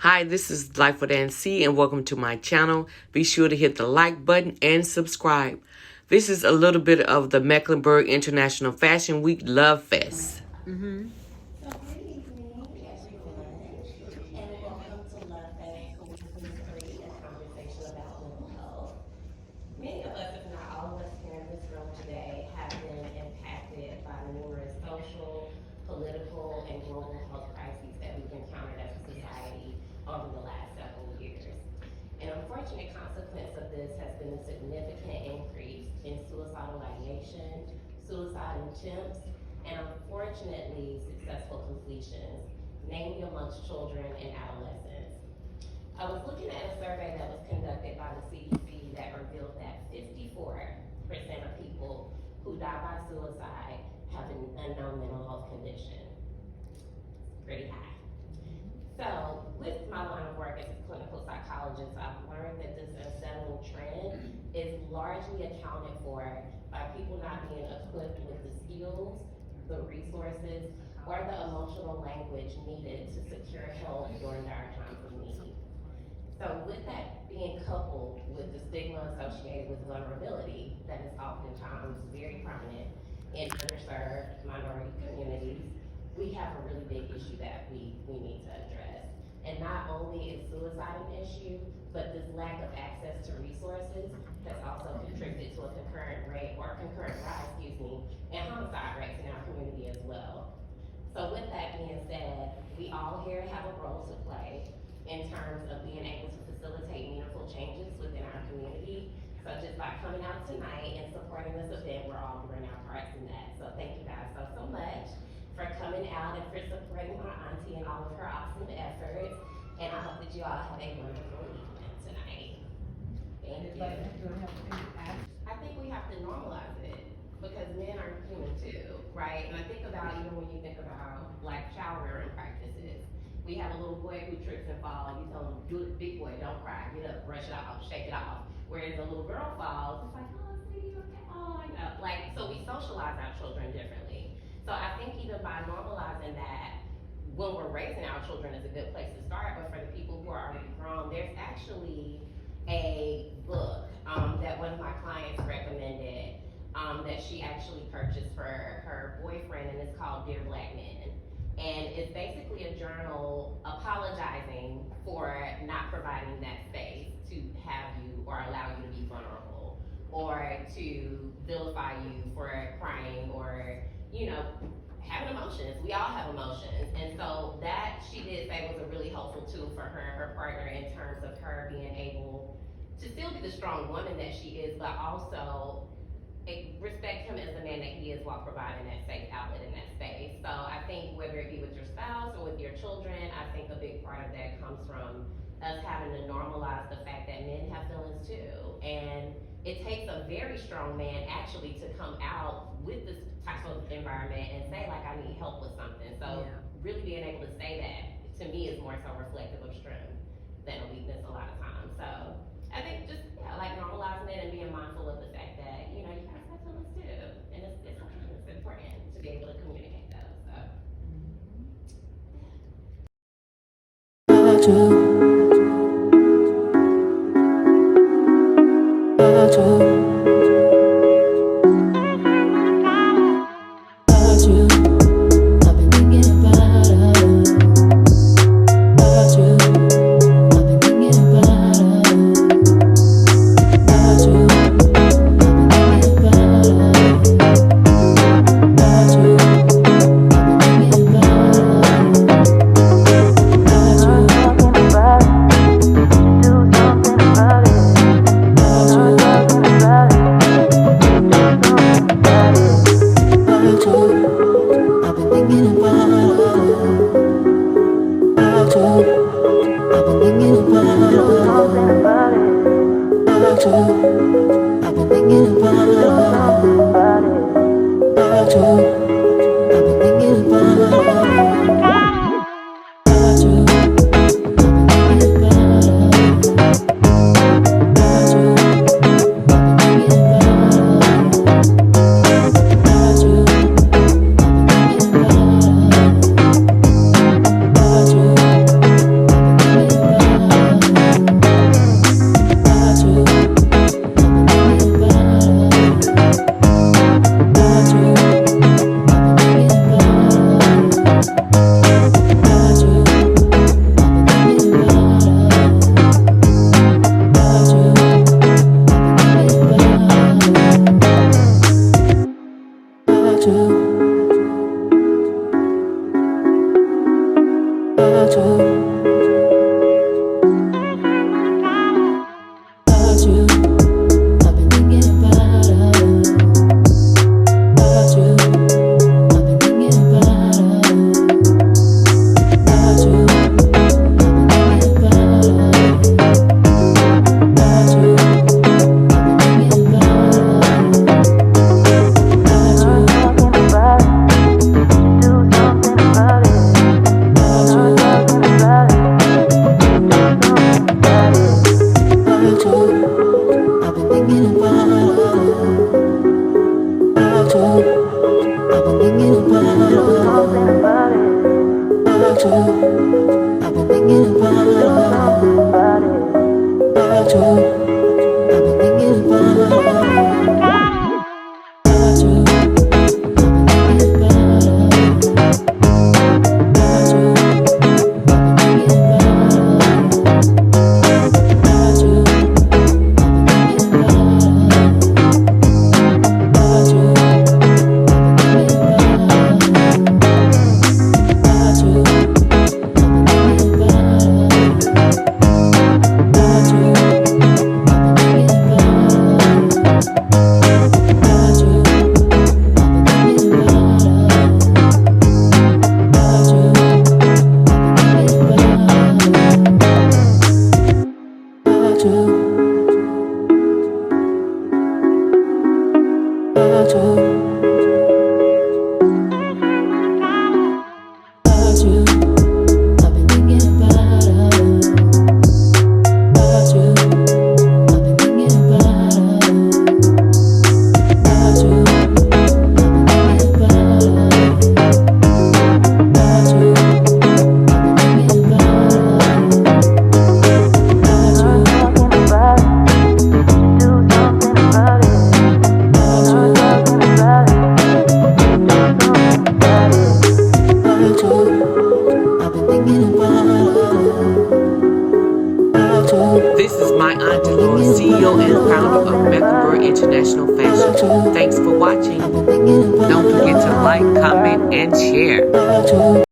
Hi, this is Life with NC and welcome to my channel. Be sure to hit the like button and subscribe. This is a little bit of the Mecklenburg International Fashion Week Love Fest. So good evening, everyone, and welcome to Love Fest, where we create a conversation about mental health. Many of us, if not all of us here in this room today, have been impacted by the numerous social, political, and global health crises that we've encountered as a society over the last several years. An unfortunate consequence of this has been a significant increase in suicidal ideation, suicide attempts, and unfortunately successful completions, namely amongst children and adolescents. I was looking at a survey that was conducted by the CDC that revealed that 54% of people who die by suicide have an unknown mental health condition. Pretty high. So, with my line of work as a clinical psychologist, I've learned that this unsettling trend is largely accounted for by people not being equipped with the skills, the resources, or the emotional language needed to secure help during our times of need. So with that being coupled with the stigma associated with vulnerability that is oftentimes very prominent in underserved minority communities, we have a really big issue that we need to address. And not only is suicide an issue, but this lack of access to resources has also contributed to a concurrent rise, in homicide rates in our community as well. So with that being said, we all here have a role to play in terms of being able to facilitate meaningful changes within our community, such as by coming out tonight and supporting this event. We're all doing our parts in that. So thank you guys so much for coming out and for supporting my auntie and all of her awesome efforts. And I hope that you all have a wonderful evening tonight. Thank you. I think we have to normalize it because men are human too, right? And I think about even when you think about like child rearing practices, we have a little boy who trips and falls, and you tell him, do it, big boy, don't cry, get up, brush it off, shake it off. Whereas a little girl falls, it's like, oh, sweetie, okay, oh, I know. Like, so we socialize our children differently. So I think even by normalizing that, when we're raising our children is a good place to start, but for the people who are already grown, there's actually a book that one of my clients recommended that she actually purchased for her boyfriend, and it's called Dear Black Men. And it's basically a journal apologizing for not providing that space to have you or allow you to be vulnerable, or to vilify you for crying, or, you know, having emotions. We all have emotions. And so that, she did say, was a really helpful tool for her and her partner in terms of her being able to still be the strong woman that she is, but also respect him as the man that he is while providing that safe outlet in that space. So I think whether it be with your spouse or with your children, I think a big part of that comes from us having to normalize the fact that men have feelings too. And it takes a very strong man actually to come out with this type of environment and say, like, I need help with something. So really being able to say that, to me, is more so reflective of strength than a weakness a lot of times. So I think just like normalizing it and being mindful of the fact that, you know, you guys have feelings too, and it's important to be able to communicate those. So This is my auntie Laura, CEO and founder of Mecklenburg International Fashion. Thanks for watching. Don't forget to like, comment, and share.